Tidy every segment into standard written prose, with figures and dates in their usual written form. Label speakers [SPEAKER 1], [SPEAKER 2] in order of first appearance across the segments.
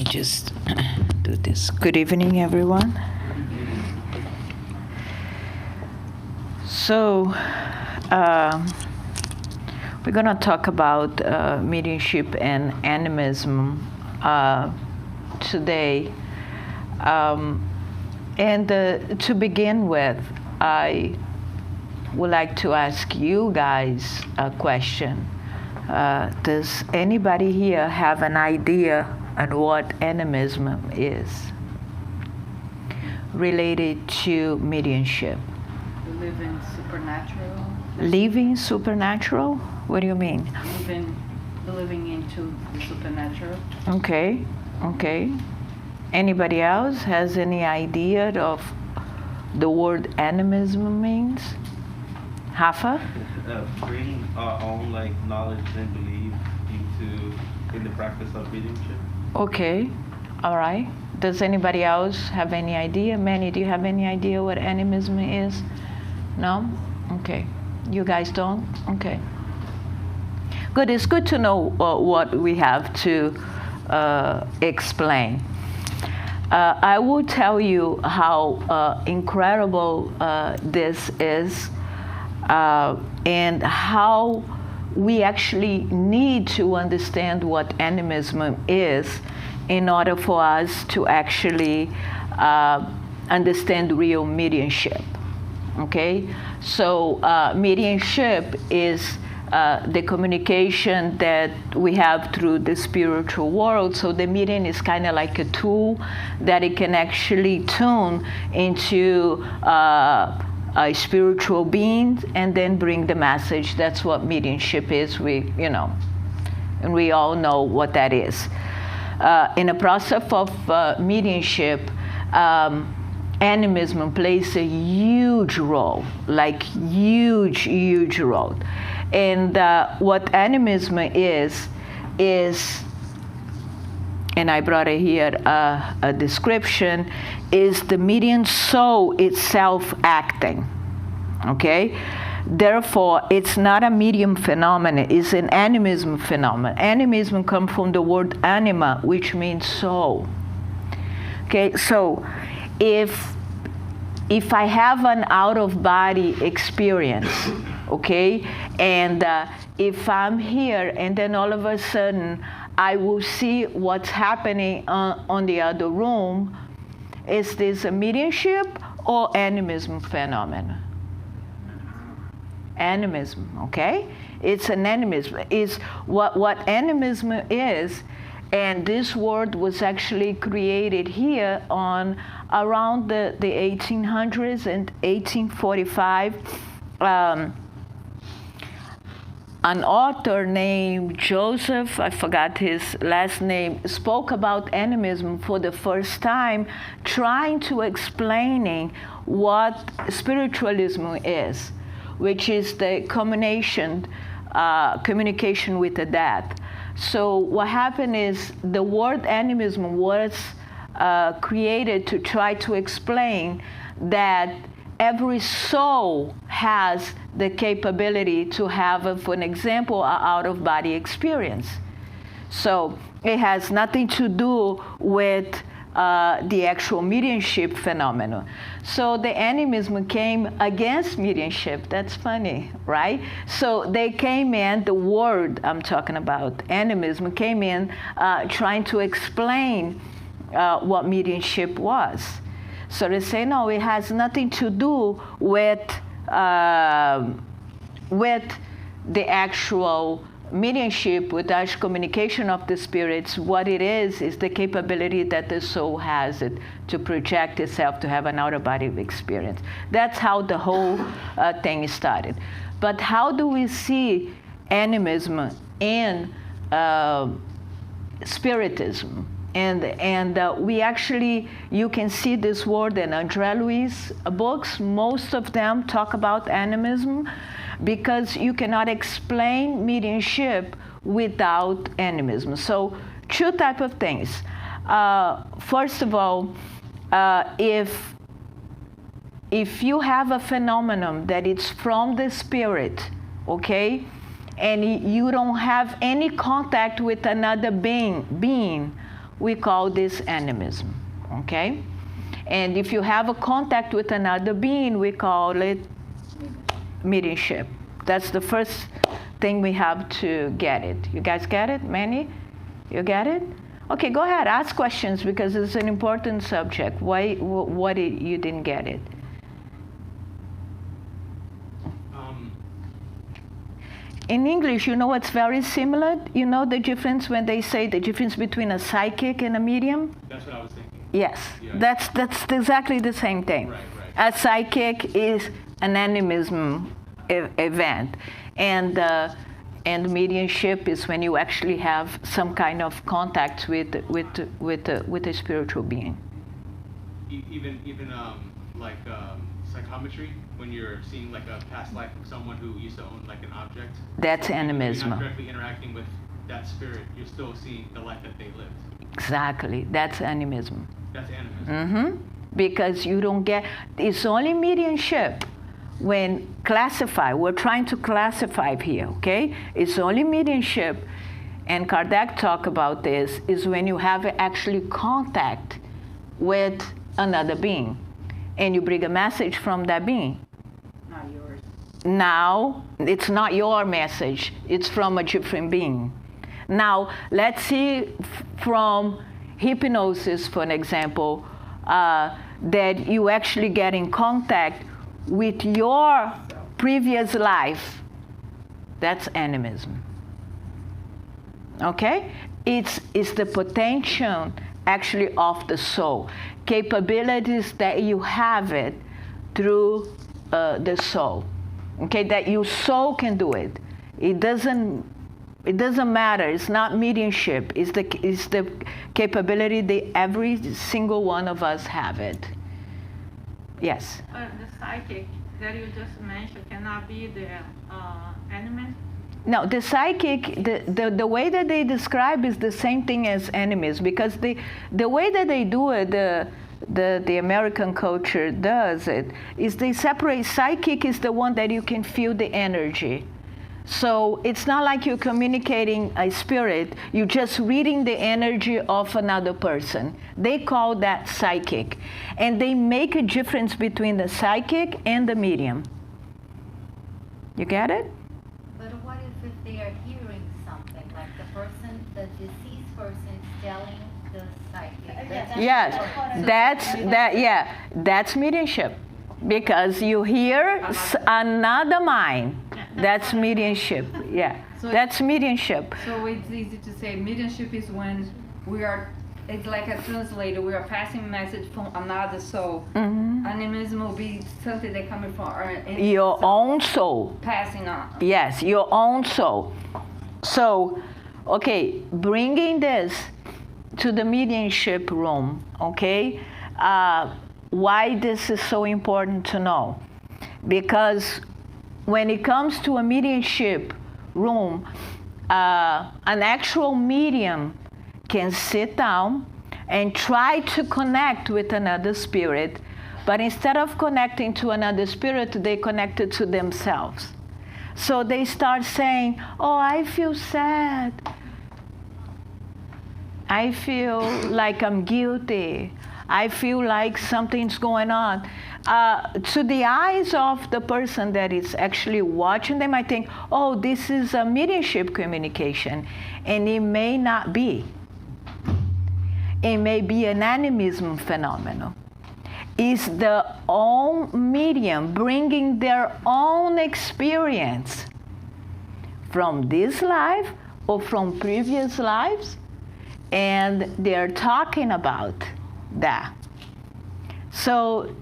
[SPEAKER 1] just do this. Good evening, everyone. So, we're going to talk about mediumship and animism today. And to begin with, I would like to ask you guys a question. Does anybody here have an idea on what animism is related to mediumship?
[SPEAKER 2] Living supernatural.
[SPEAKER 1] Living supernatural? What do you mean?
[SPEAKER 2] Living into the supernatural.
[SPEAKER 1] Okay. Anybody else has any idea of the word animism means? Rafa?
[SPEAKER 3] Bring our own knowledge and belief in the practice of mediumship.
[SPEAKER 1] Okay, all right. Does anybody else have any idea? Manny, do you have any idea what animism is? No? Okay. You guys don't? Okay. Good. It's good to know what we have to explain. I will tell you how incredible this is and how we actually need to understand what animism is in order for us to actually understand real mediumship. Okay? So mediumship is the communication that we have through the spiritual world. So the medium is kind of like a tool that it can actually tune into a spiritual being and then bring the message. That's what mediumship is. And we all know what that is. In the process of mediumship, animism plays a huge role, huge role. And what animism is, and I brought it here, a description, is the medium soul itself acting, okay? Therefore, it's not a medium phenomenon, it's an animism phenomenon. Animism comes from the word anima, which means soul. Okay, so if I have an out-of-body experience, okay, and if I'm here and then all of a sudden I will see what's happening on the other room, is this a mediumship or animism phenomenon? Animism, okay? It's an animism. It's what animism is, and this word was actually created here on around the 1800s and 1845. An author named Joseph, I forgot his last name, spoke about animism for the first time, trying to explaining what spiritualism is, which is the communication with the dead. So what happened is the word animism was created to try to explain that every soul has the capability to have, for an example, an out-of-body experience. So it has nothing to do with the actual mediumship phenomenon. So the animism came against mediumship. That's funny, right? So they came in, the word I'm talking about, animism, came in trying to explain what mediumship was. So they say, no, it has nothing to do with the actual mediumship, with the communication of the spirits. What it is the capability that the soul has to project itself, to have an out-of-body experience. That's how the whole thing started. But how do we see animism in Spiritism? And we actually, you can see this word in André Luiz's books. Most of them talk about animism because you cannot explain mediumship without animism. So two types of things. First of all, if you have a phenomenon that it's from the spirit, okay, and you don't have any contact with another being, we call this animism, okay? And if you have a contact with another being, we call it mediumship. That's the first thing we have to get it. You guys get it? Manny? You get it? Okay, go ahead, ask questions because it's an important subject. Why, you didn't get it? In English, you know what's very similar? You know the difference when they say the difference between a psychic and a medium?
[SPEAKER 4] That's what I was thinking.
[SPEAKER 1] Yes,
[SPEAKER 4] Yeah.
[SPEAKER 1] that's exactly the same thing.
[SPEAKER 4] Right, right.
[SPEAKER 1] A psychic is an animism event, and mediumship is when you actually have some kind of contact with a spiritual being.
[SPEAKER 4] Even like psychometry, when you're seeing like a past life of someone who used to own like an object.
[SPEAKER 1] That's
[SPEAKER 4] You're
[SPEAKER 1] animism.
[SPEAKER 4] not directly interacting with that spirit. You're still seeing the life that they lived.
[SPEAKER 1] Exactly, that's animism.
[SPEAKER 4] That's animism.
[SPEAKER 1] Mm-hmm. Because you don't get, it's only mediumship when classified, we're trying to classify here, okay? It's only mediumship, and Kardec talked about this, is when you have actually contact with another being, and you bring a message from that being.
[SPEAKER 2] Not yours.
[SPEAKER 1] Now, it's not your message, it's from a different being. Now, let's see from hypnosis, for an example, that you actually get in contact with your previous life. That's animism. Okay? It's the potential actually of the soul. Capabilities that you have it through the soul. Okay? That your soul can do it. It doesn't matter. It's not mediumship. It's the capability that every single one of us have it. Yes.
[SPEAKER 2] The psychic that you just mentioned cannot be the animist?
[SPEAKER 1] No, the psychic, the way that they describe is the same thing as animist, because the way that they do it, the American culture does it, is they separate. Psychic is the one that you can feel the energy. So it's not like you're communicating a spirit, you're just reading the energy of another person. They call that psychic. And they make a difference between the psychic and the medium. You get it?
[SPEAKER 5] But what if they are hearing something, like the deceased person is telling the psychic?
[SPEAKER 1] Yes, that's mediumship. Because you hear another mind. That's mediumship. Yeah,
[SPEAKER 2] So
[SPEAKER 1] that's mediumship.
[SPEAKER 2] So it's easy to say mediumship is when it's like a translator, we are passing a message from another soul.
[SPEAKER 1] Mm-hmm.
[SPEAKER 2] Animism will be something that coming from
[SPEAKER 1] Your own soul.
[SPEAKER 2] passing on.
[SPEAKER 1] Yes, your own soul. So, okay, bringing this to the mediumship room, okay? Why this is so important to know? Because when it comes to a mediumship room, an actual medium can sit down and try to connect with another spirit, but instead of connecting to another spirit, they connected to themselves. So they start saying, oh, I feel sad. I feel like I'm guilty. I feel like something's going on. To the eyes of the person that is actually watching, they might think, oh, this is a mediumship communication. And it may not be. It may be an animism phenomenon. It's the own medium bringing their own experience from this life or from previous lives, and they're talking about that. So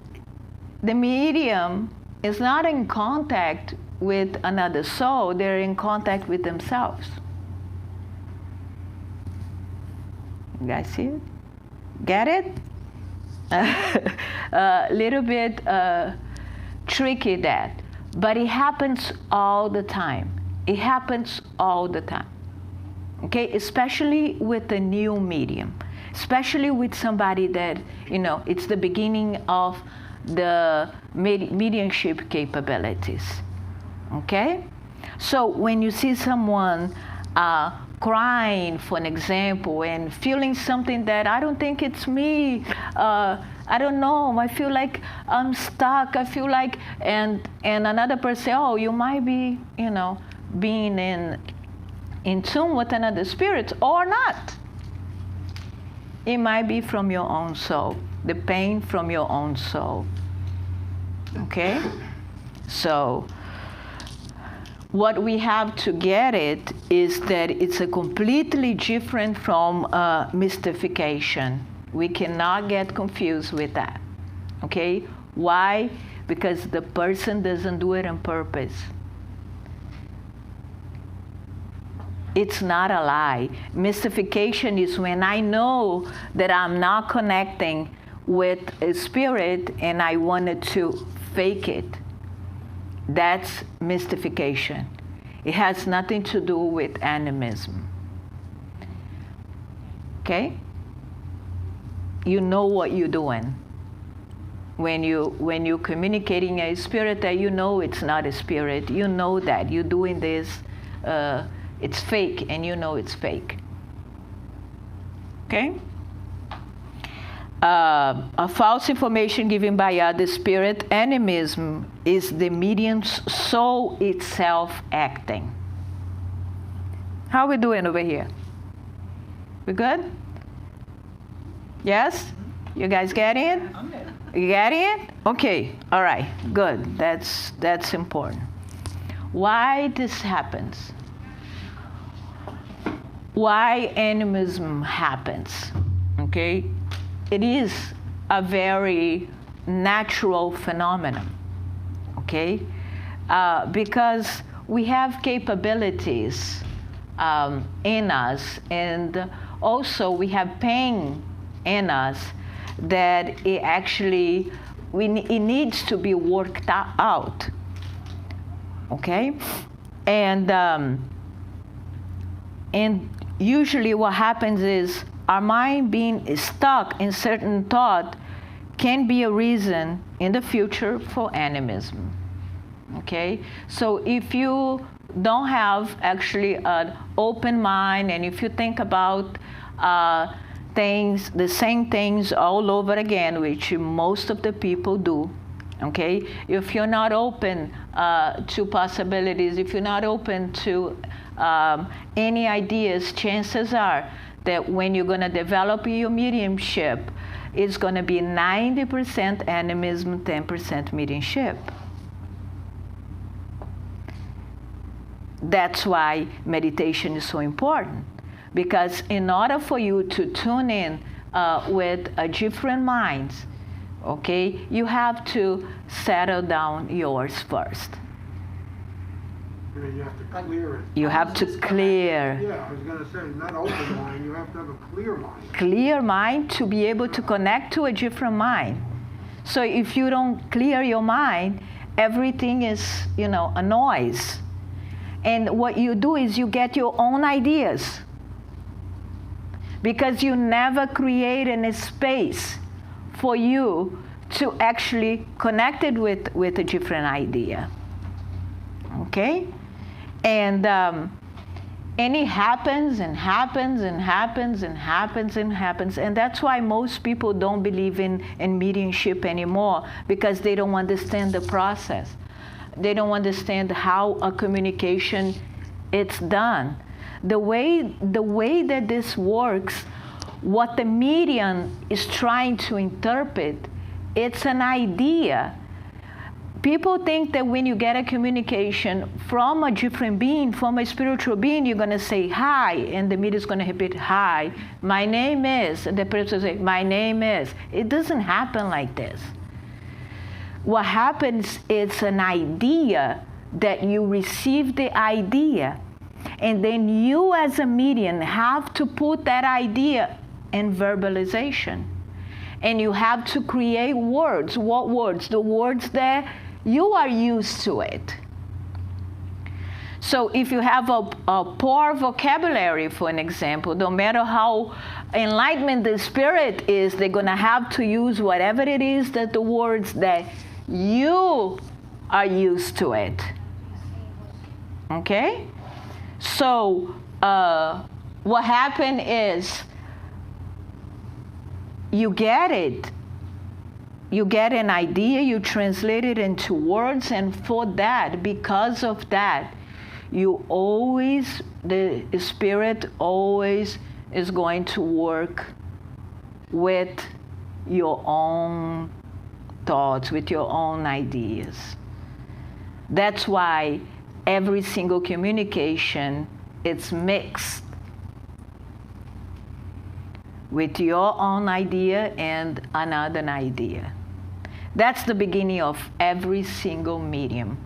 [SPEAKER 1] the medium is not in contact with another soul, they're in contact with themselves. You guys see it? Get it? A little bit tricky that, but it happens all the time. It happens all the time. Okay, especially with a new medium, especially with somebody that, it's the beginning of the mediumship capabilities. Okay? So when you see someone crying, for an example, and feeling something that I don't think it's me. I don't know. I feel like I'm stuck. I feel like, and another person, oh, you might be, being in tune with another spirit or not. It might be from your own soul, the pain from your own soul. Okay? So, what we have to get it is that it's a completely different from mystification. We cannot get confused with that. Okay? Why? Because the person doesn't do it on purpose. It's not a lie. Mystification is when I know that I'm not connecting with a spirit and I wanted to fake it. That's mystification. It has nothing to do with animism. Okay? You know what you're doing. When you're communicating a spirit that you know it's not a spirit, you know that you're doing this, it's fake, and you know it's fake. Okay? A false information given by other spirit, animism, is the medium's soul itself acting. How are we doing over here? We good? Yes? You guys get it? You get it? Okay. All right. Good. That's important. Why this happens? Why animism happens? Okay? It is a very natural phenomenon, okay? Because we have capabilities in us, and also we have pain in us that it actually, it needs to be worked out, okay? And usually what happens is, our mind being stuck in certain thought can be a reason in the future for animism. Okay? So if you don't have actually an open mind, and if you think about things, the same things all over again, which most of the people do, okay? If you're not open to possibilities, if you're not open to any ideas, chances are that when you're going to develop your mediumship, it's going to be 90% animism, 10% mediumship. That's why meditation is so important. Because in order for you to tune in with a different minds, okay, you have to settle down yours first.
[SPEAKER 6] You have to clear it.
[SPEAKER 1] You have to clear.
[SPEAKER 6] Yeah, I was going to say, not open mind, you have to have a clear mind.
[SPEAKER 1] Clear mind to be able to connect to a different mind. So if you don't clear your mind, everything is, a noise. And what you do is you get your own ideas. Because you never create a space for you to actually connect it with a different idea. Okay? And it happens and happens and happens and happens and happens. And that's why most people don't believe in mediumship anymore, because they don't understand the process. They don't understand how a communication it's done. The way that this works, what the medium is trying to interpret, it's an idea. People think that when you get a communication from a different being, from a spiritual being, you're going to say hi, and the medium is going to repeat, hi, my name is, and the person will say, my name is. It doesn't happen like this. What happens is an idea that you receive the idea, and then you as a medium have to put that idea in verbalization. And you have to create words. What words? The words that you are used to it. So if you have a poor vocabulary, for an example, no matter how enlightened the spirit is, they're going to have to use whatever it is that the words that you are used to it. Okay? So what happened is you get it. You get an idea, you translate it into words, and for that, because of that, the Spirit always is going to work with your own thoughts, with your own ideas. That's why every single communication, it's mixed with your own idea and another idea. That's the beginning of every single medium.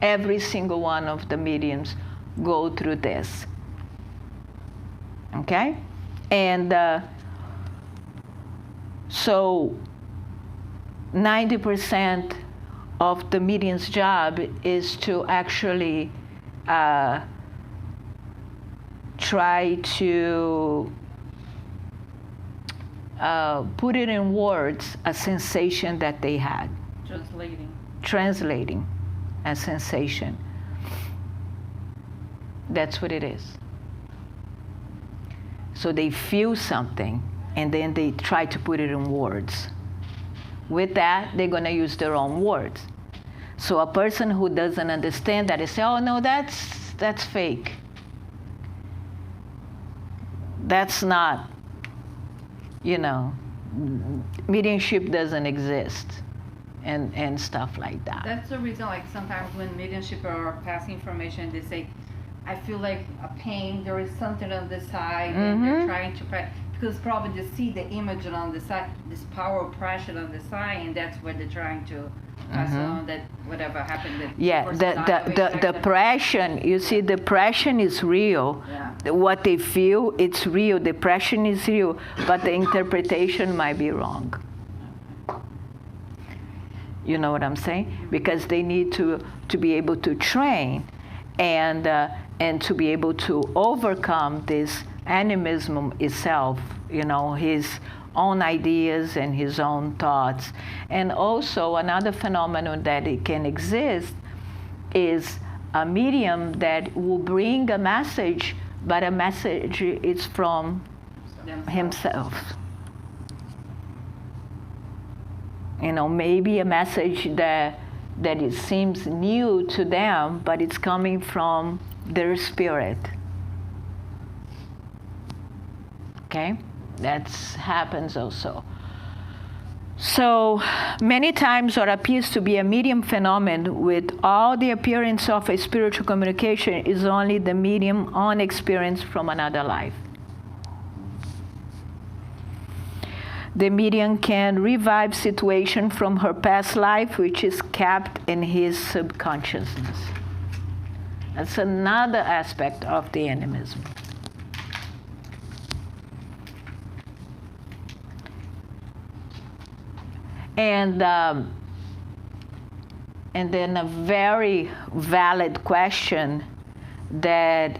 [SPEAKER 1] Every single one of the mediums go through this. Okay? And so 90% of the medium's job is to actually try to put it in words, a sensation that they had. Translating a sensation. That's what it is. So they feel something, and then they try to put it in words. With that, they're going to use their own words. So a person who doesn't understand that, they say, oh, no, that's fake. That's not, mediumship doesn't exist, and stuff like that.
[SPEAKER 2] That's the reason, like, sometimes when mediumship are passing information, they say, I feel like a pain, there is something on the side, and they're trying to press, because probably they see the image on the side, this power pressure on the side, and that's where they're trying to pass on that whatever happened. That
[SPEAKER 1] the depression, you see, depression is real.
[SPEAKER 2] Yeah.
[SPEAKER 1] What they feel, it's real. Depression is real, but the interpretation might be wrong. You know what I'm saying? Because they need to be able to train and to be able to overcome this animism itself, his own ideas and his own thoughts. And also another phenomenon that it can exist is a medium that will bring a message, but a message is from himself. Maybe a message that it seems new to them, but it's coming from their spirit. Okay? That happens also. So many times what appears to be a medium phenomenon with all the appearance of a spiritual communication is only the medium own experience from another life. The medium can revive situation from her past life, which is kept in his subconsciousness. That's another aspect of the animism. And then a very valid question that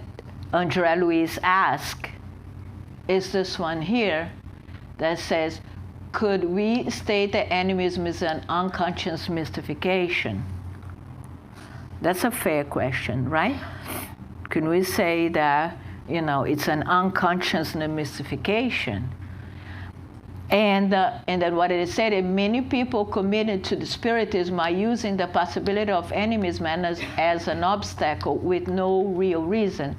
[SPEAKER 1] André Luiz asked is this one here that says, could we state that animism is an unconscious mystification? That's a fair question, right? Can we say that, it's an unconscious mystification? And then what it said, that many people committed to the Spiritism are using the possibility of animism as an obstacle with no real reason.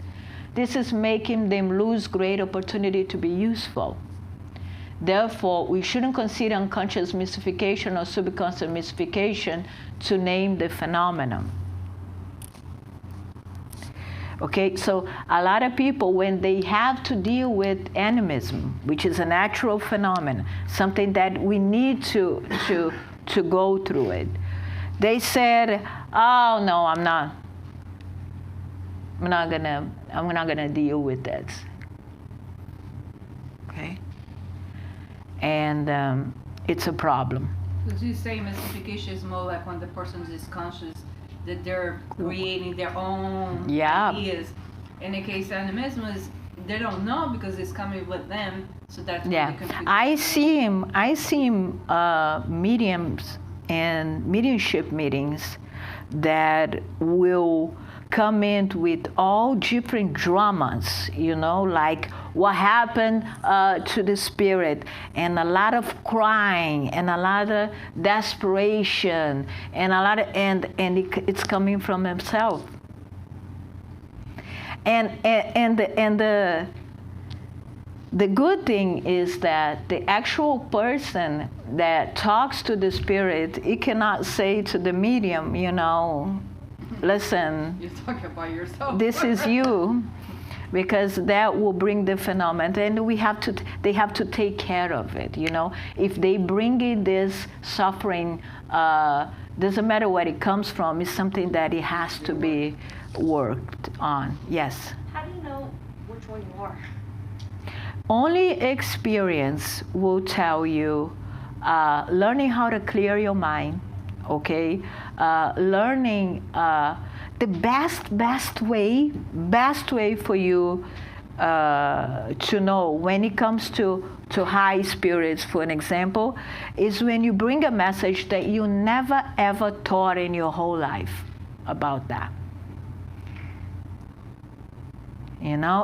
[SPEAKER 1] This is making them lose great opportunity to be useful. Therefore, we shouldn't consider unconscious mystification or subconscious mystification to name the phenomenon. Okay, so a lot of people, when they have to deal with animism, which is a natural phenomenon, something that we need to go through it, they said, "Oh no, I'm not gonna deal with this." Okay, and it's a problem.
[SPEAKER 2] So you say mystification is more like when the person is conscious that they're creating their own ideas. In the case of animism, is they don't know because it's coming with them, so that's
[SPEAKER 1] yeah. I see mediums and mediumship meetings that will come in with all different dramas, like what happened to the spirit, and a lot of crying, and a lot of desperation, and it's coming from himself. And the good thing is that the actual person that talks to the spirit, he cannot say to the medium, listen,
[SPEAKER 2] You're talking about yourself.
[SPEAKER 1] this is you, because that will bring the phenomenon, and they have to take care of it. If they bring in this suffering, doesn't matter where it comes from, it's something that it has to be worked on. Yes.
[SPEAKER 7] How do you know which one you are?
[SPEAKER 1] Only experience will tell you. Learning how to clear your mind, okay? Learning the best way for you to know when it comes to high spirits, for an example, is when you bring a message that you never ever thought in your whole life about that.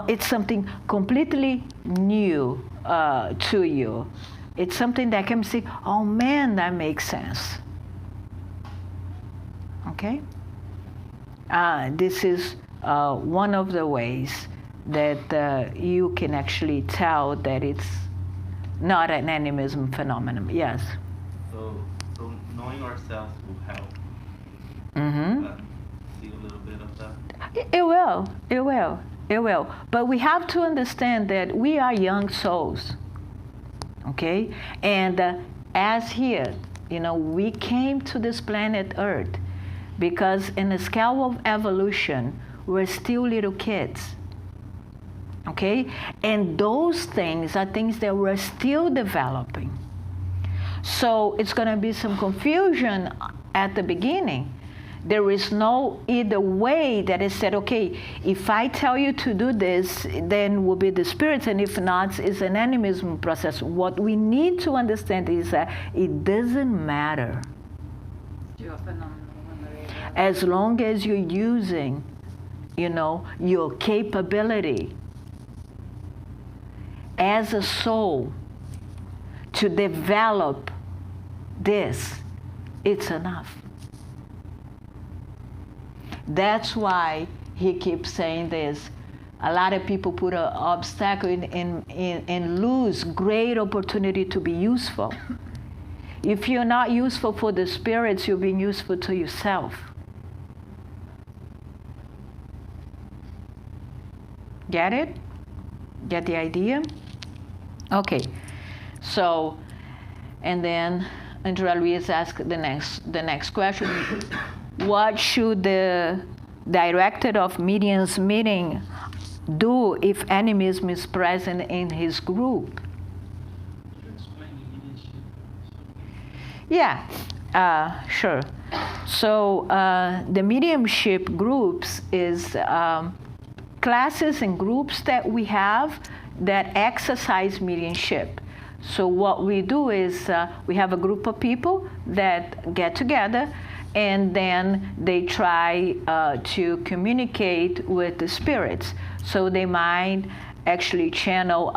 [SPEAKER 1] It's something completely new to you. It's something that can say, oh man, that makes sense. Okay? This is one of the ways that you can actually tell that it's not an animism phenomenon. Yes?
[SPEAKER 3] So knowing ourselves will help. See a little bit of that.
[SPEAKER 1] It will. But we have to understand that we are young souls. Okay? And as here, we came to this planet Earth because in the scale of evolution, we're still little kids. Okay? And those things are things that we're still developing. So it's going to be some confusion at the beginning. There is no either way that is said, okay, if I tell you to do this, then will be the spirits, and if not, it's an animism process. What we need to understand is that it doesn't matter. As long as you're using, your capability as a soul to develop this, it's enough. That's why he keeps saying this. A lot of people put an obstacle and lose great opportunity to be useful. If you're not useful for the spirits, you're being useful to yourself. Get it? Get the idea? Okay. So, and then Andrea Luiz asked the next question. What should the director of mediums meeting do if animism is present in his group? Yeah, sure. So the mediumship groups is classes and groups that we have that exercise mediumship. So what we do is we have a group of people that get together, and then they try to communicate with the spirits. So they might actually channel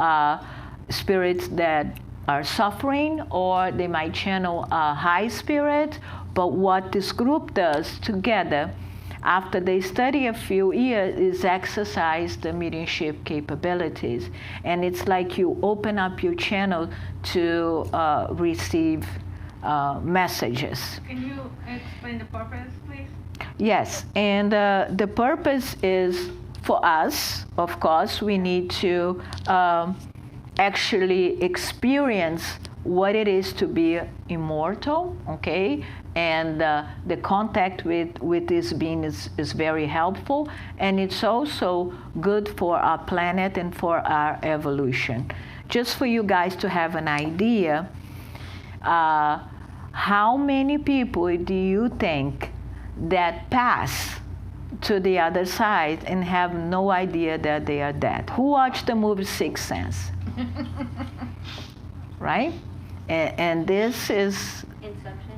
[SPEAKER 1] spirits that are suffering, or they might channel a high spirit. But what this group does together, after they study a few years, is exercise the mediumship capabilities. And it's like you open up your channel to receive messages.
[SPEAKER 7] Can you explain the purpose, please?
[SPEAKER 1] Yes, and the purpose is for us, of course, we need to actually experience what it is to be immortal, okay? And the contact with this being is very helpful, and it's also good for our planet and for our evolution. Just for you guys to have an idea, how many people do you think that pass to the other side and have no idea that they are dead? Who watched the movie Sixth Sense? Right? And this is...
[SPEAKER 7] Inception?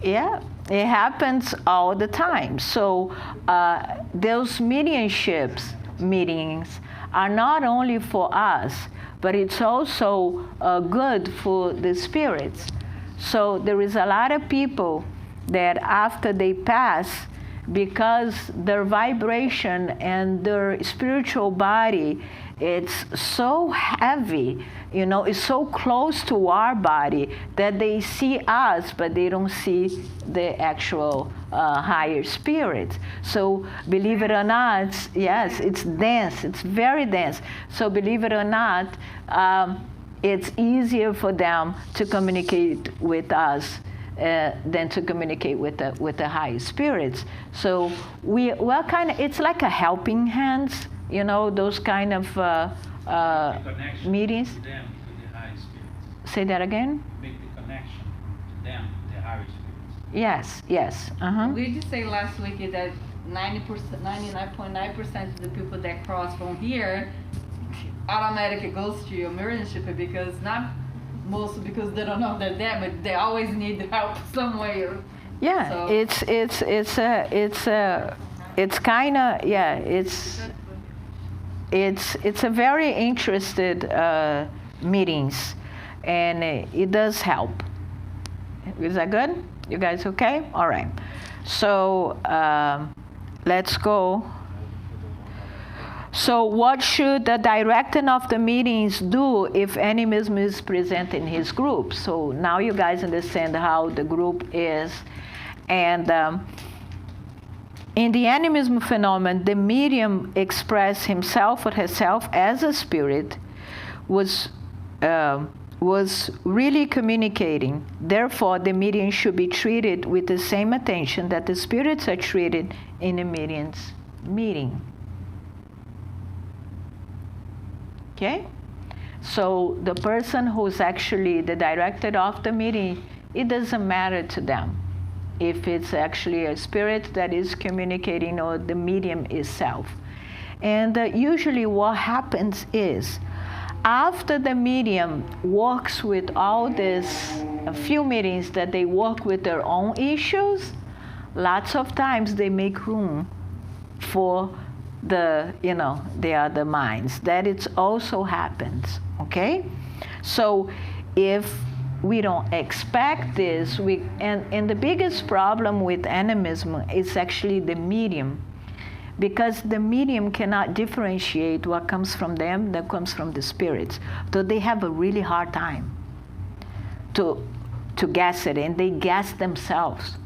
[SPEAKER 1] Yeah, It happens all the time. So those mediumships meetings are not only for us, but it's also good for the spirits. So there is a lot of people that after they pass, because their vibration and their spiritual body, it's so heavy, it's so close to our body that they see us, but they don't see the actual higher spirits. So believe it or not, yes, it's dense, it's very dense. So believe it or not, it's easier for them to communicate with us than to communicate with the higher spirits. So we're kind of, it's like a helping hands, those kind of meetings.
[SPEAKER 8] To them, to the higher spirits.
[SPEAKER 1] Say that again?
[SPEAKER 8] Make the connection to them, the higher spirits.
[SPEAKER 1] Yes. Uh-huh.
[SPEAKER 2] We just say last week that 99.9% of the people that cross from here automatically goes to your mediumship, because not mostly because they don't know they're there, but they always need help somewhere.
[SPEAKER 1] Yeah,
[SPEAKER 2] So-
[SPEAKER 1] it's kind of, yeah, it's a very interested meetings, and it does help. Is that good? You guys okay? All right. So let's go. So what should the director of the meetings do if animism is present in his group? So now you guys understand how the group is. And in the animism phenomenon, the medium express himself or herself as a spirit was really communicating. Therefore, the medium should be treated with the same attention that the spirits are treated in a medium's meeting. Okay? So the person who's actually the director of the meeting, it doesn't matter to them if it's actually a spirit that is communicating or the medium itself. And usually what happens is, after the medium works with all this, a few meetings that they work with their own issues, lots of times they make room for the other minds. That it also happens, okay? So if we don't expect this, and the biggest problem with animism is actually the medium, because the medium cannot differentiate what comes from them that comes from the spirits. So they have a really hard time to guess it, and they guess themselves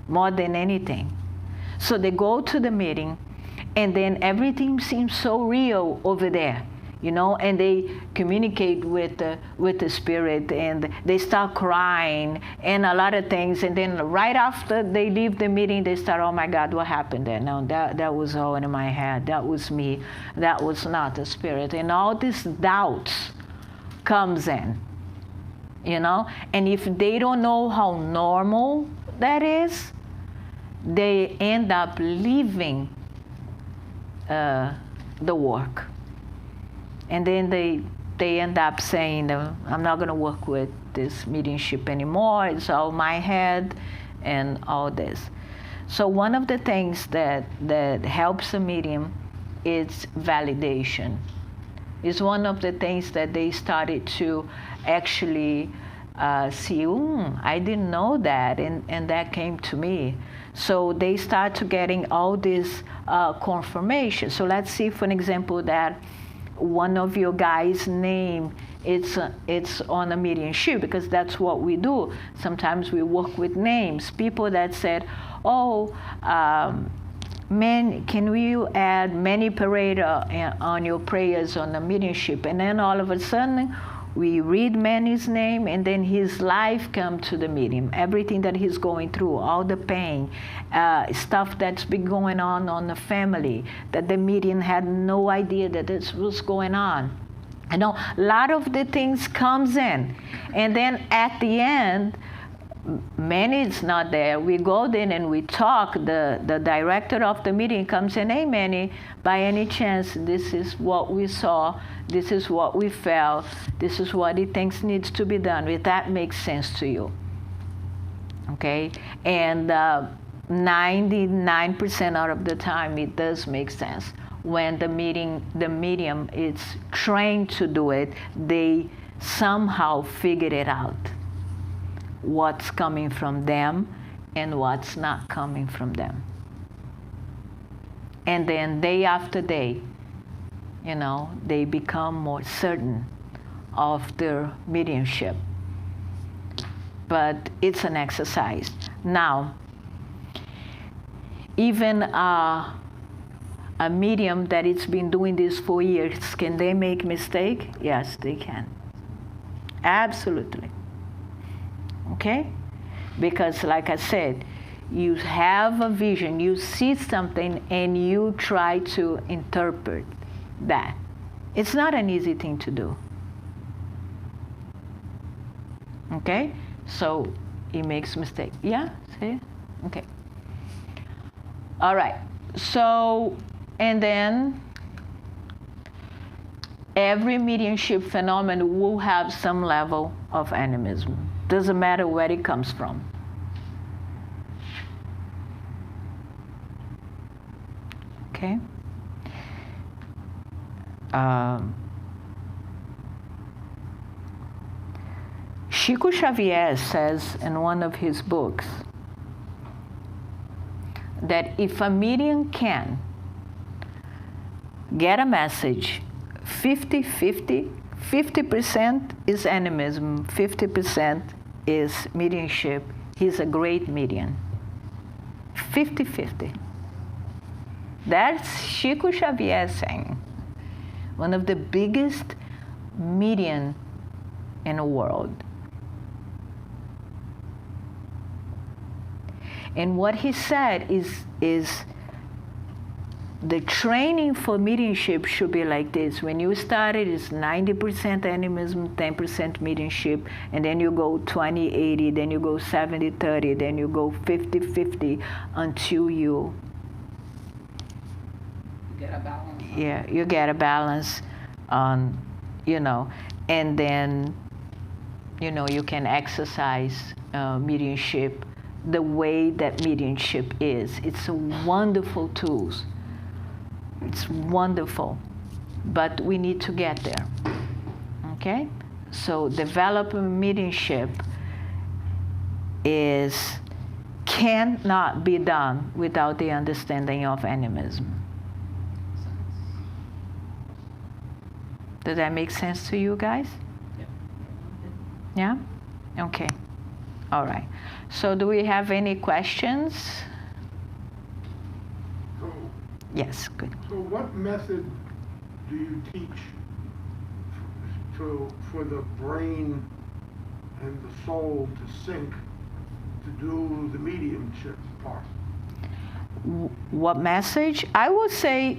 [SPEAKER 1] more than anything. So they go to the meeting, and then everything seems so real over there, and they communicate with the spirit, and they start crying and a lot of things, and then right after they leave the meeting, they start, oh my God, what happened there? No, that was all in my head. That was me. That was not the spirit. And all these doubts comes in, and if they don't know how normal that is, they end up leaving the work. And then they end up saying, I'm not going to work with this mediumship anymore. It's all my head and all this. So one of the things that helps a medium is validation. It's one of the things that they started to actually see, I didn't know that, and that came to me. So they start to getting all this confirmation. So let's see, for an example, that one of your guys' name, it's on a mediumship, because that's what we do. Sometimes we work with names. People that said, can we add Manny Pereira on your prayers on the mediumship? And then all of a sudden, we read Manny's name, and then his life comes to the medium. Everything that he's going through, all the pain, stuff that's been going on the family, that the medium had no idea that this was going on. A lot of the things comes in. And then at the end, Manny's not there. We go then and we talk. The director of the meeting comes in, hey Manny, by any chance, this is what we saw, this is what we felt, this is what he thinks needs to be done. If that makes sense to you. Okay, and 99% out of the time it does make sense. When the medium is trained to do it, they somehow figure it out, what's coming from them and what's not coming from them. And then day after day, they become more certain of their mediumship. But it's an exercise. Now, even a medium that it's been doing this for years, can they make mistake? Yes, they can. Absolutely. Okay? Because like I said, you have a vision, you see something, and you try to interpret that. It's not an easy thing to do. Okay? So he makes mistake. Yeah? See? Okay. All right. So, and then every mediumship phenomenon will have some level of animism. Doesn't matter where it comes from. Okay? Chico Xavier says in one of his books that if a medium can get a message 50-50, 50% is animism, 50% is mediumship, he's a great medium. 50-50. That's Chico Xavier saying. One of the biggest medium in the world. And what he said is the training for mediumship should be like this. When you started, it's 90% animism, 10% mediumship, and then you go 20-80, then you go 70-30, then you go 50-50 until you
[SPEAKER 2] get a balance.
[SPEAKER 1] Yeah, you get a balance on, and then, you can exercise mediumship the way that mediumship is. It's a wonderful tool. It's wonderful, but we need to get there. Okay? So developing mediumship cannot be done without the understanding of animism. Does that make sense to you guys? Yeah? Okay. All right. So do we have any questions?
[SPEAKER 6] So,
[SPEAKER 1] Yes, good.
[SPEAKER 6] so what method do you teach for the brain and the soul to sync to do the mediumship part?
[SPEAKER 1] What message? I would say,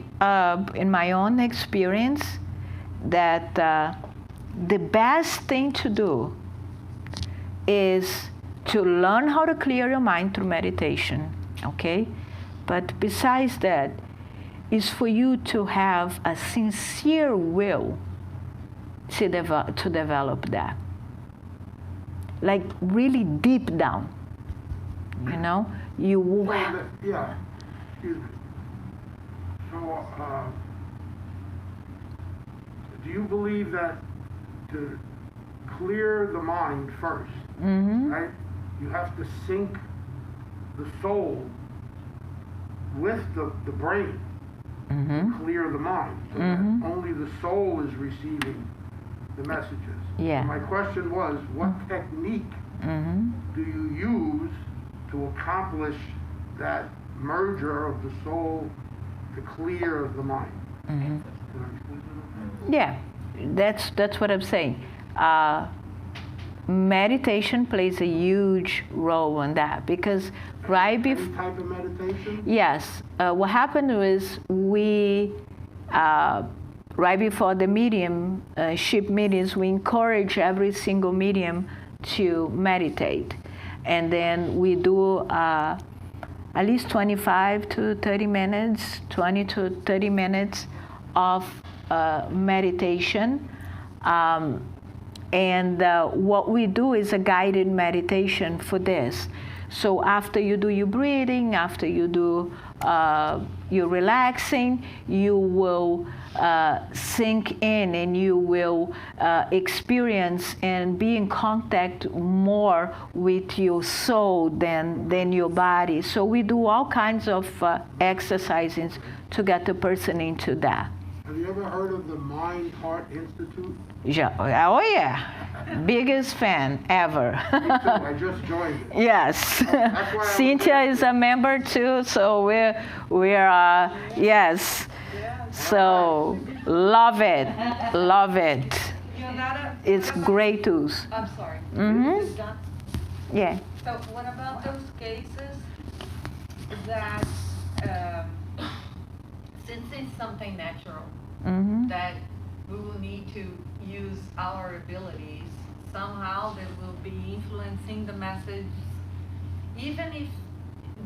[SPEAKER 1] in my own experience, that the best thing to do is to learn how to clear your mind through meditation, okay? But besides that, is for you to have a sincere will to develop that. Like really deep down, you will
[SPEAKER 6] Yeah, excuse me. So, do you believe that to clear the mind first, right? You have to sync the soul with the brain, clear the mind, so that only the soul is receiving the messages.
[SPEAKER 1] Yeah.
[SPEAKER 6] And my question was, what technique do you use to accomplish that merger of the soul to clear the mind? Can I explain that?
[SPEAKER 1] Yeah, that's what I'm saying. Meditation plays a huge role in that because right
[SPEAKER 6] Any
[SPEAKER 1] before.
[SPEAKER 6] type of meditation?
[SPEAKER 1] Yes, what happened was we, right before the mediumship meetings, we encourage every single medium to meditate, and then we do at least 25 to 30 minutes, 20 to 30 minutes of meditation. And what we do is a guided meditation for this. So after you do your breathing, after you do your relaxing, you will sink in and you will experience and be in contact more with your soul than your body. So we do all kinds of exercises to get the person into that.
[SPEAKER 6] Have you ever heard of the Mind Heart Institute?
[SPEAKER 1] Yeah. Oh yeah, biggest fan ever.
[SPEAKER 6] Me too. I just joined it.
[SPEAKER 1] Yes,
[SPEAKER 6] That's why I was
[SPEAKER 1] Cynthia is a member too, so we're yes. So love it.
[SPEAKER 7] Yonara,
[SPEAKER 1] It's great tools.
[SPEAKER 7] I'm sorry.
[SPEAKER 1] Mhm. Yeah.
[SPEAKER 7] So what about those cases that,
[SPEAKER 5] Since it's something natural,
[SPEAKER 1] Mhm.
[SPEAKER 5] that we will need to use our abilities, somehow that will be influencing the message, even if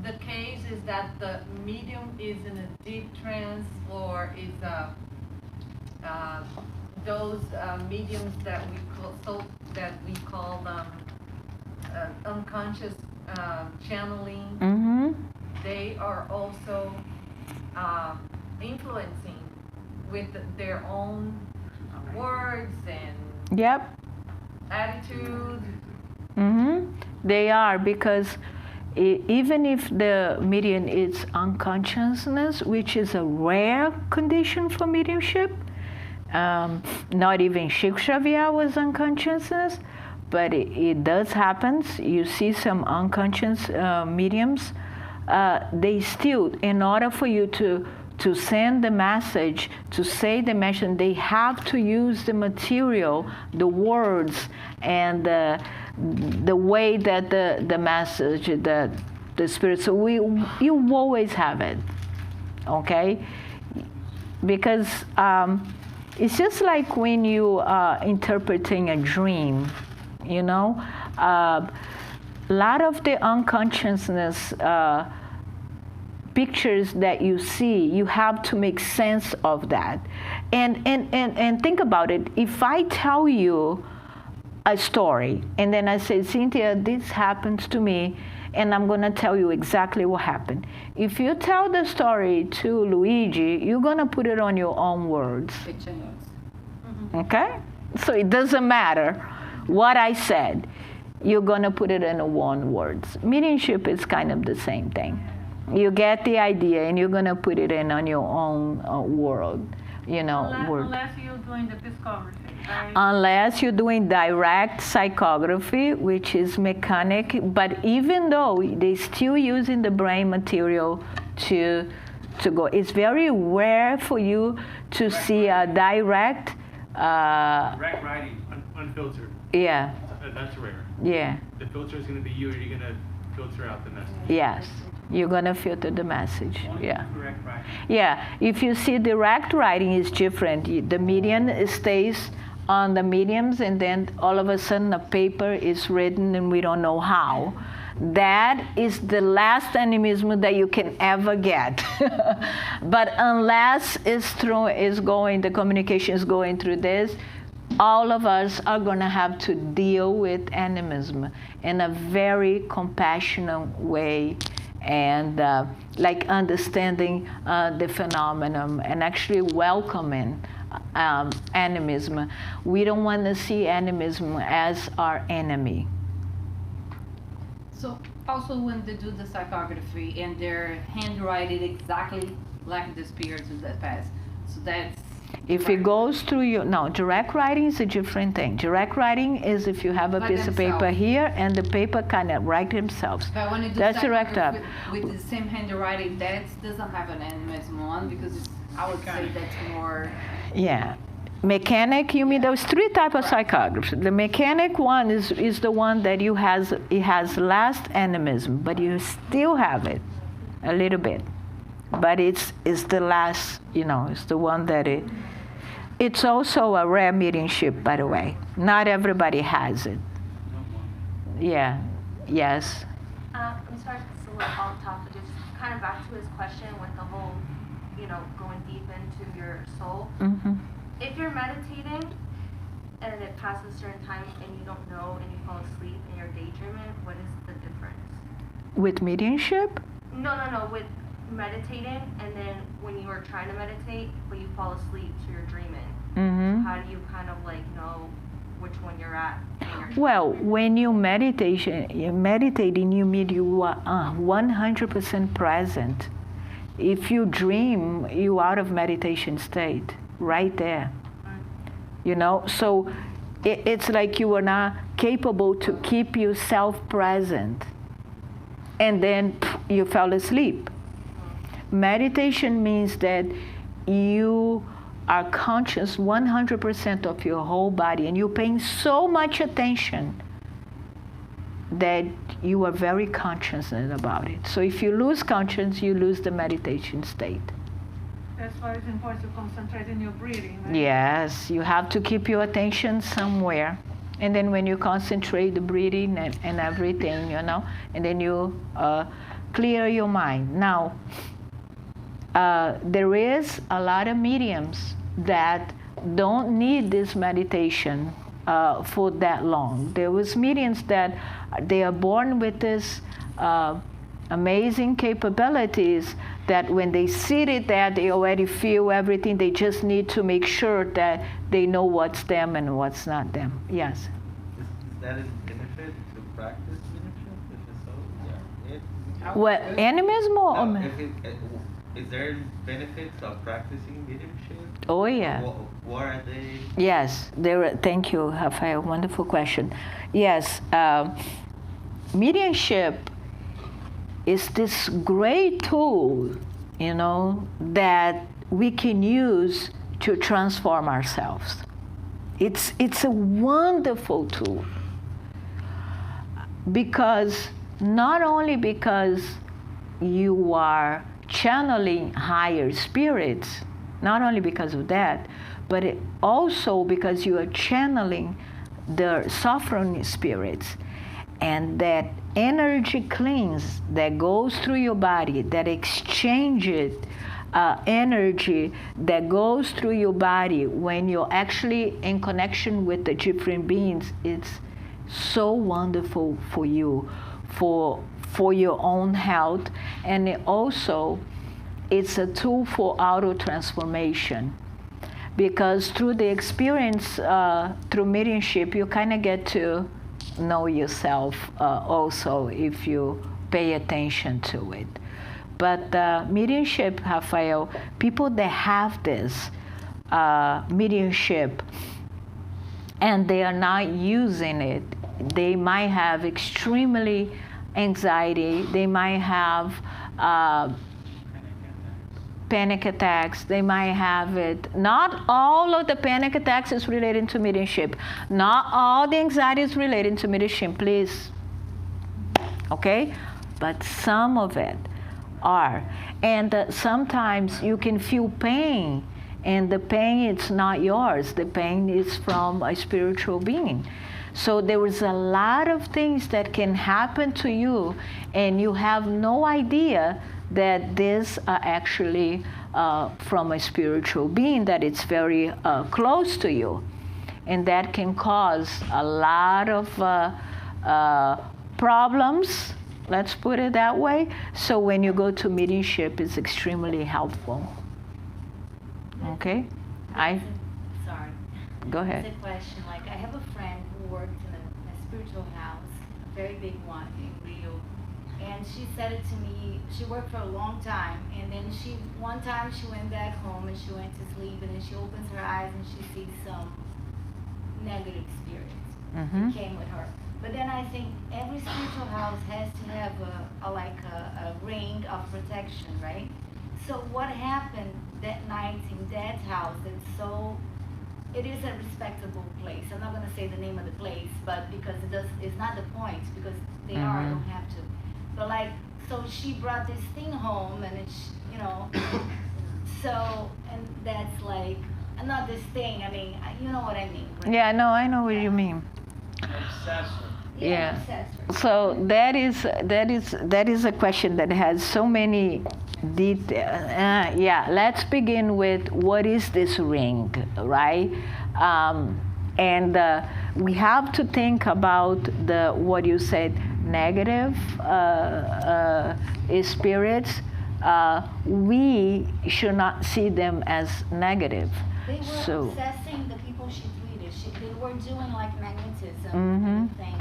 [SPEAKER 5] the case is that the medium is in a deep trance or is those mediums that we call unconscious channeling.
[SPEAKER 1] Mhm.
[SPEAKER 5] They are also influencing with their own words and
[SPEAKER 1] Yep.
[SPEAKER 5] attitudes.
[SPEAKER 1] Mhm. They are, because even if the medium is unconsciousness, which is a rare condition for mediumship, not even Chico Xavier was unconsciousness, but it does happen. You see some unconscious mediums. They still, in order for you to send the message, to say the message, they have to use the material, the words, and the way that the message, the spirit. So you always have it, okay? Because it's just like when you are interpreting a dream, you know? A lot of the unconsciousness pictures that you see, you have to make sense of that. And think about it. If I tell you a story and then I say, Cynthia, this happens to me, and I'm going to tell you exactly what happened. If you tell the story to Luigi, you're going to put it on your own words. Okay? So it doesn't matter what I said. You're going to put it in your own words. Mediumship is kind of the same thing. You get the idea, and you're going to put it in on your own world, you know.
[SPEAKER 7] unless you're doing the discovery, right?
[SPEAKER 1] Unless you're doing direct psychography, which is mechanic, but even though they're still using the brain material to go, it's very rare for you to see a direct.
[SPEAKER 4] Direct writing, unfiltered.
[SPEAKER 1] Yeah.
[SPEAKER 4] That's rare.
[SPEAKER 1] Yeah.
[SPEAKER 4] The filter is going to be you, or you're going to filter out the message.
[SPEAKER 1] Yes. You're going to filter the message. Yeah.
[SPEAKER 8] Correct, right?
[SPEAKER 1] Yeah. If you see direct writing is different. The medium stays on the mediums, and then all of a sudden a paper is written and we don't know how. That is the last animism that you can ever get. But unless the communication is going through this, all of us are going to have to deal with animism in a very compassionate way, and like understanding the phenomenon and actually welcoming animism. We don't want to see animism as our enemy.
[SPEAKER 2] So also when they do the psychography and they're handwriting exactly like the spirits of the past, so that's
[SPEAKER 1] If it goes through your, no, direct writing is a different thing. Direct writing is if you have a
[SPEAKER 2] By
[SPEAKER 1] piece of paper
[SPEAKER 2] themselves.
[SPEAKER 1] here and the paper kind of write themselves.
[SPEAKER 2] But when you do
[SPEAKER 1] That's direct up.
[SPEAKER 2] psychography with the same handwriting, that doesn't have an animism one, because I would say that's more.
[SPEAKER 1] Yeah. Mechanic, you mean those three types of psychography. The mechanic one is the one that it has less animism, but you still have it a little bit. But it's the last, it's the one that it's also a rare mediumship, by the way. Not everybody has it. Yeah, yes.
[SPEAKER 9] I'm sorry if it's a little off topic, just kind of back to his question with the whole, going deep into your soul.
[SPEAKER 1] Mm-hmm.
[SPEAKER 9] If you're meditating and it passes a certain time and you don't know and you fall asleep and you're daydreaming, what is the difference?
[SPEAKER 1] With mediumship?
[SPEAKER 9] No, with meditating, and then when you are trying to meditate, but you fall asleep, so you're dreaming.
[SPEAKER 1] Mm-hmm.
[SPEAKER 9] So how do you kind of like know which one you're at?
[SPEAKER 1] Well, when you meditating, you mean you are 100% present. If you dream, you out of meditation state, right there. You know, so it's like you are not capable to keep yourself present. And then you fell asleep. Meditation means that you are conscious 100% of your whole body, and you're paying so much attention that you are very conscious about it. So if you lose conscience, you lose the meditation state.
[SPEAKER 5] That's why it's important to concentrate in your breathing, right?
[SPEAKER 1] Yes, you have to keep your attention somewhere. And then when you concentrate the breathing and everything, you know, and then you clear your mind. Now, there is a lot of mediums that don't need this meditation for that long. There was mediums that they are born with this amazing capabilities that when they sit it there, they already feel everything. They just need to make sure that they know what's them and what's not them. Yes?
[SPEAKER 3] Is that a benefit to practice mediumship? If it's so, yeah.
[SPEAKER 1] What, animism or?
[SPEAKER 3] No, is there benefits of practicing mediumship?
[SPEAKER 1] Oh, yeah.
[SPEAKER 3] What are they?
[SPEAKER 1] Yes, thank you, Rafael. Wonderful question. Yes, mediumship is this great tool, you know, that we can use to transform ourselves. It's a wonderful tool because not only because you are channeling higher spirits, not only because of that, but also because you are channeling the suffering spirits, and that energy cleanse that goes through your body, that exchanges energy that goes through your body when you're actually in connection with the different beings, it's so wonderful for you, for your own health, and it's a tool for auto transformation, because through the experience through mediumship, you kind of get to know yourself also if you pay attention to it. But mediumship, Rafael, people that have this mediumship and they are not using it, they might have extremely anxiety, they might have panic attacks, they might have it. Not all of the panic attacks is related to mediumship. Not all the anxiety is related to mediumship, please. Okay? But some of it are. And sometimes you can feel pain, and the pain it's not yours. The pain is from a spiritual being. So there is a lot of things that can happen to you, and you have no idea that these are actually from a spiritual being, that it's very close to you. And that can cause a lot of problems, let's put it that way. So when you go to mediumship, it's extremely helpful. Okay?
[SPEAKER 10] Sorry.
[SPEAKER 1] Go ahead.
[SPEAKER 10] It's a question. Like, I have a friend who worked in a spiritual house, a very big one in Rio. And she said it to me, she worked for a long time, and then one time she went back home and she went to sleep, and then she opens her eyes and she sees some negative spirits that came with her. But then I think every spiritual house has to have a ring of protection, right? So what happened that night in that house it is a respectable place. I'm not going to say the name of the place, but because it's not the point, because they are, I don't have to. But so she brought this thing home, and it's, so, and that's not this thing, I mean, you know what I mean, right?
[SPEAKER 1] Yeah, no, I know what you mean.
[SPEAKER 10] Obsessor.
[SPEAKER 1] Yeah.
[SPEAKER 10] Obsessor.
[SPEAKER 1] So that is a question that has so many details. Let's begin with what is this ring, right? And we have to think about what you said, negative spirits. We should not see them as negative.
[SPEAKER 10] They were obsessing the people she treated. They were doing like magnetism and thing.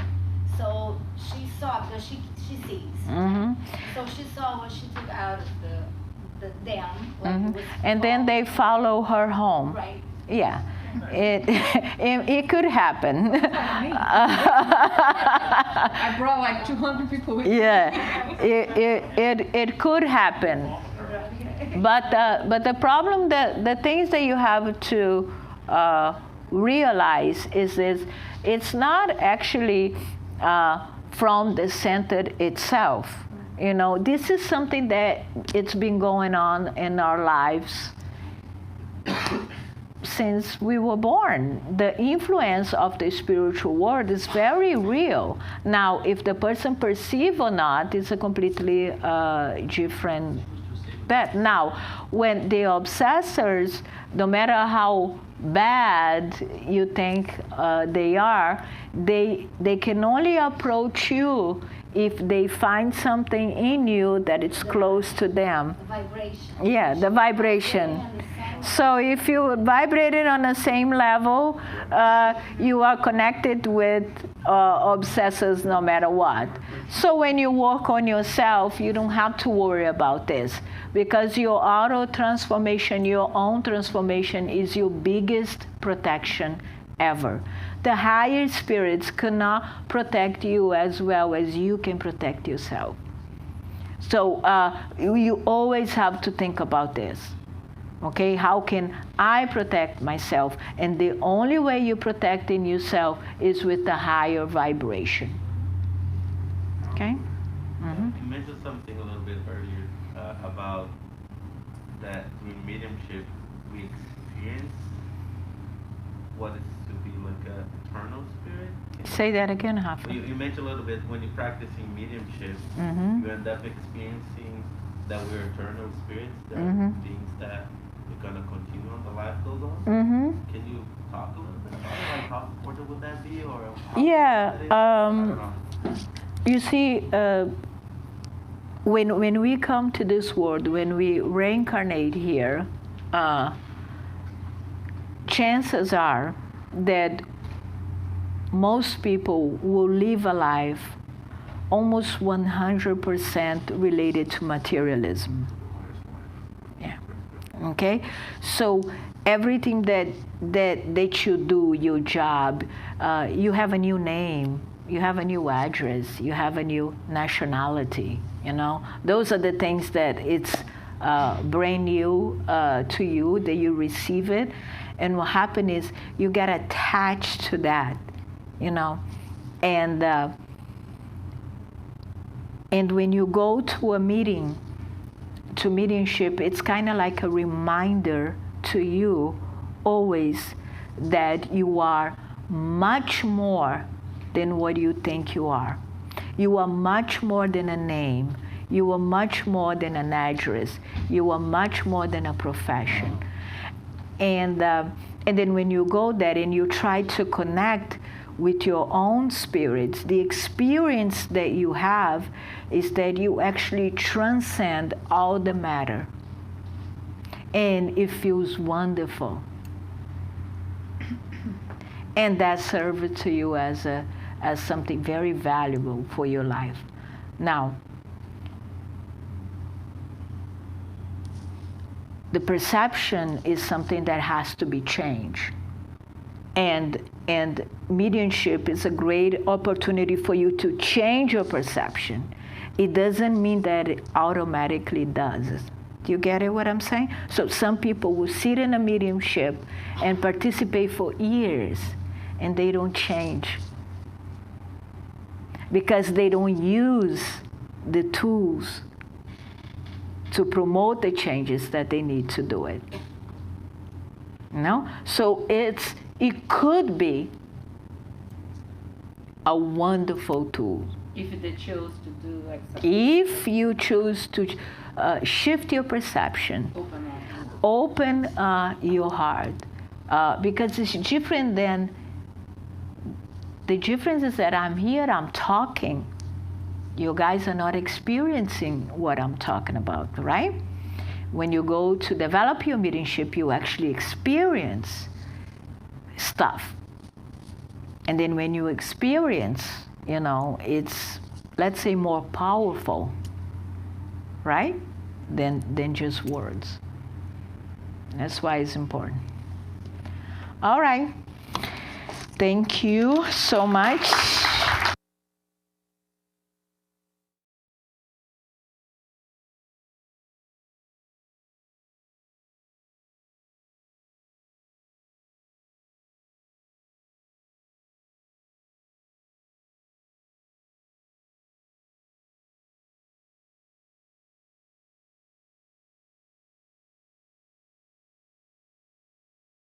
[SPEAKER 10] So she saw, because she sees. So she saw what she took out of the dam. Like
[SPEAKER 1] and then they follow her home.
[SPEAKER 10] Right.
[SPEAKER 1] Yeah. It could happen.
[SPEAKER 2] I brought like 200 people with
[SPEAKER 1] Yeah, it could happen. But the problem, the things that you have to realize is it's not actually from the center itself. You know, this is something that it's been going on in our lives since we were born. The influence of the spiritual world is very real. Now, if the person perceives or not, it's a completely different bet. Now, when the obsessors, no matter how bad you think they are, they can only approach you if they find something in you that is close to them.
[SPEAKER 10] The vibration.
[SPEAKER 1] Yeah, the vibration. So if you vibrated on the same level, you are connected with obsessors no matter what. So when you work on yourself, you don't have to worry about this, because your auto transformation, your own transformation, is your biggest protection ever. The higher spirits cannot protect you as well as you can protect yourself. So you always have to think about this. Okay, how can I protect myself? And the only way you protecting yourself is with the higher vibration. Okay?
[SPEAKER 3] You mentioned something a little bit earlier about that through mediumship we experience what is to be like an eternal spirit.
[SPEAKER 1] Say that again, Rafa.
[SPEAKER 3] You mentioned a little bit when you're practicing mediumship, you end up experiencing that we're eternal spirits, that beings that we're going to continue on, the life goes on. Can you talk a little bit about it? Like how important would that be? Or how
[SPEAKER 1] you see, when we come to this world, when we reincarnate here, chances are that most people will live a life almost 100% related to materialism. Yeah. Okay? So everything that you do, your job, you have a new name, you have a new address, you have a new nationality, you know? Those are the things that it's brand new to you, that you receive it. And what happens is you get attached to that, you know? And when you go to a meeting, to mediumship, it's kind of like a reminder to you always that you are much more than what you think you are. You are much more than a name. You are much more than an address. You are much more than a profession. And then when you go there and you try to connect with your own spirits, the experience that you have is that you actually transcend all the matter. And it feels wonderful. And that serves to you as something very valuable for your life. Now, the perception is something that has to be changed. And mediumship is a great opportunity for you to change your perception. It doesn't mean that it automatically does. Do you get it, what I'm saying? So some people will sit in a mediumship and participate for years, and they don't change because they don't use the tools to promote the changes that they need to do it. You know? So it could be a wonderful tool.
[SPEAKER 2] If they chose to do like something.
[SPEAKER 1] If you choose to shift your perception, open your heart, because it's different than The difference is that I'm here, I'm talking. You guys are not experiencing what I'm talking about, right? When you go to develop your mediumship, you actually experience stuff. And then when you experience, it's, let's say, more powerful, right? Than just words. That's why it's important. All right. Thank you so much.